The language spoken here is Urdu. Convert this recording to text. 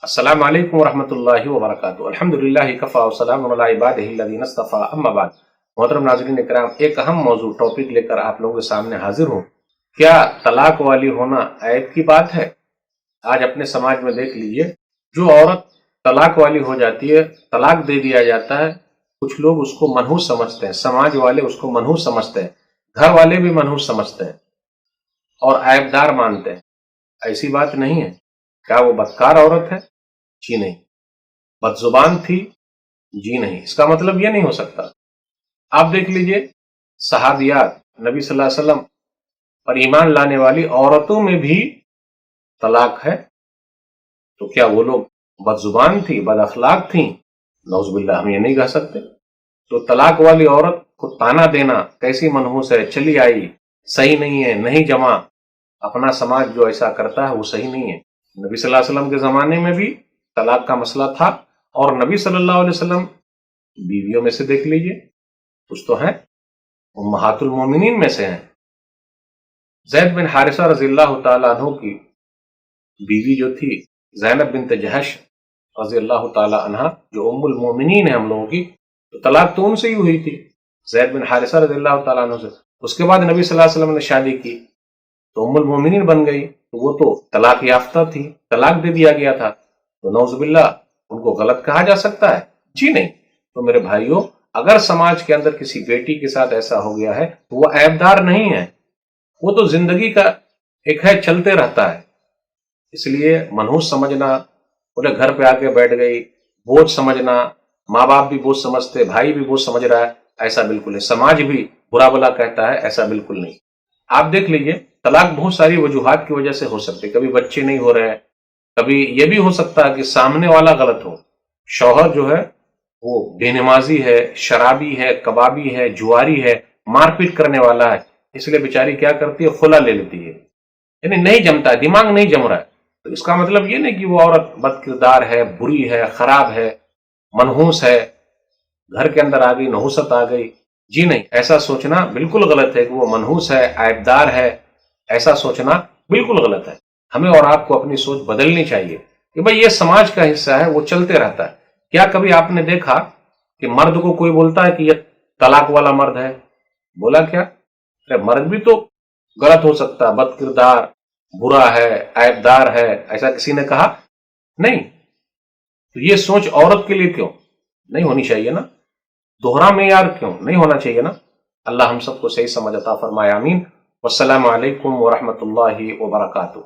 السلام علیکم ورحمۃ اللہ وبرکاتہ۔ الحمدللہ کفا وسلام علی عبادہ الذین اصطفی، اما بعد۔ محترم ناظرین کرام، ایک اہم موضوع ٹاپک لے کر آپ لوگوں کے سامنے حاضر ہوں۔ کیا طلاق والی ہونا عیب کی بات ہے؟ آج اپنے سماج میں دیکھ لیجئے، جو عورت طلاق والی ہو جاتی ہے، طلاق دے دیا جاتا ہے، کچھ لوگ اس کو منحوس سمجھتے ہیں، سماج والے اس کو منحوس سمجھتے ہیں، گھر والے بھی منحوس سمجھتے ہیں اور عیبدار مانتے ہیں۔ ایسی بات نہیں ہے۔ کیا وہ بدکار عورت ہے؟ جی نہیں۔ بد زبان تھی؟ جی نہیں۔ اس کا مطلب یہ نہیں ہو سکتا۔ آپ دیکھ لیجئے، صحابیات، نبی صلی اللہ علیہ وسلم پر ایمان لانے والی عورتوں میں بھی طلاق ہے، تو کیا وہ لوگ بد زبان تھی، بد اخلاق تھیں؟ نعوذ باللہ، ہم یہ نہیں کہہ سکتے۔ تو طلاق والی عورت کو تانا دینا کیسی منحوس ہے، چلی آئی، صحیح نہیں ہے، نہیں جمع۔ اپنا سماج جو ایسا کرتا ہے وہ صحیح نہیں ہے۔ نبی صلی اللہ علیہ وسلم کے زمانے میں بھی طلاق کا مسئلہ تھا، اور نبی صلی اللہ علیہ وسلم بیویوں میں سے دیکھ لیجئے، کچھ تو ہیں، امہات المومنین میں سے ہیں۔ زید بن حارثہ رضی اللہ تعالیٰ عنہ کی بیوی جو تھی زینب بنت جہش رضی اللہ تعالیٰ عنہ، جو ام المومنین ہے ہم لوگوں کی، تو طلاق تو ان سے ہی ہوئی تھی، زید بن حارثہ رضی اللہ تعالیٰ عنہ سے۔ اس کے بعد نبی صلی اللہ علیہ وسلم نے شادی کی تو ام المومنین بن گئی، تو وہ تو طلاق یافتہ تھی، طلاق دے دیا گیا تھا، تو نعوذ باللہ ان کو غلط کہا جا سکتا ہے؟ جی نہیں۔ تو میرے بھائیوں، اگر سماج کے اندر کسی بیٹی کے ساتھ ایسا ہو گیا ہے تو وہ عیبدار نہیں ہے، وہ تو زندگی کا ایک ہے، چلتے رہتا ہے۔ اس لیے منحوس سمجھنا، بولے گھر پہ آ کے بیٹھ گئی، بوجھ سمجھنا، ماں باپ بھی بوجھ سمجھتے، بھائی بھی بوجھ سمجھ رہا ہے، ایسا بالکل ہے۔ سماج بھی برا بلا کہتا ہے، ایسا بالکل نہیں۔ آپ دیکھ لیجئے، طلاق بہت ساری وجوہات کی وجہ سے ہو سکتی ہے۔ کبھی بچے نہیں ہو رہے ہیں، کبھی یہ بھی ہو سکتا ہے کہ سامنے والا غلط ہو، شوہر جو ہے وہ بے نمازی ہے، شرابی ہے، کبابی ہے، جواری ہے، مار پیٹ کرنے والا ہے، اس لیے بیچاری کیا کرتی ہے، خلا لے لیتی ہے، یعنی نہیں جمتا ہے، دماغ نہیں جم رہا ہے۔ تو اس کا مطلب یہ نہیں کہ وہ عورت بد کردار ہے، بری ہے، خراب ہے، منحوس ہے، گھر کے اندر آ گئی، نحوست آ گئی۔ جی نہیں، ایسا سوچنا بالکل غلط ہے کہ وہ منحوس ہے، عیبدار ہے، ایسا سوچنا بالکل غلط ہے۔ ہمیں اور آپ کو اپنی سوچ بدلنی چاہیے کہ بھئی یہ سماج کا حصہ ہے، وہ چلتے رہتا ہے۔ کیا کبھی آپ نے دیکھا کہ مرد کو کوئی بولتا ہے کہ یہ طلاق والا مرد ہے؟ بولا کیا؟ ارے مرد بھی تو غلط ہو سکتا ہے، بد کردار، برا ہے، عیبدار ہے، ایسا کسی نے کہا نہیں؟ تو یہ سوچ عورت کے لیے کیوں نہیں ہونی چاہیے نا؟ دوہرا معیار کیوں نہیں ہونا چاہیے نا؟ اللہ ہم سب کو صحیح سمجھ عطا فرمائے، آمین۔ والسلام علیکم ورحمۃ اللہ وبرکاتہ۔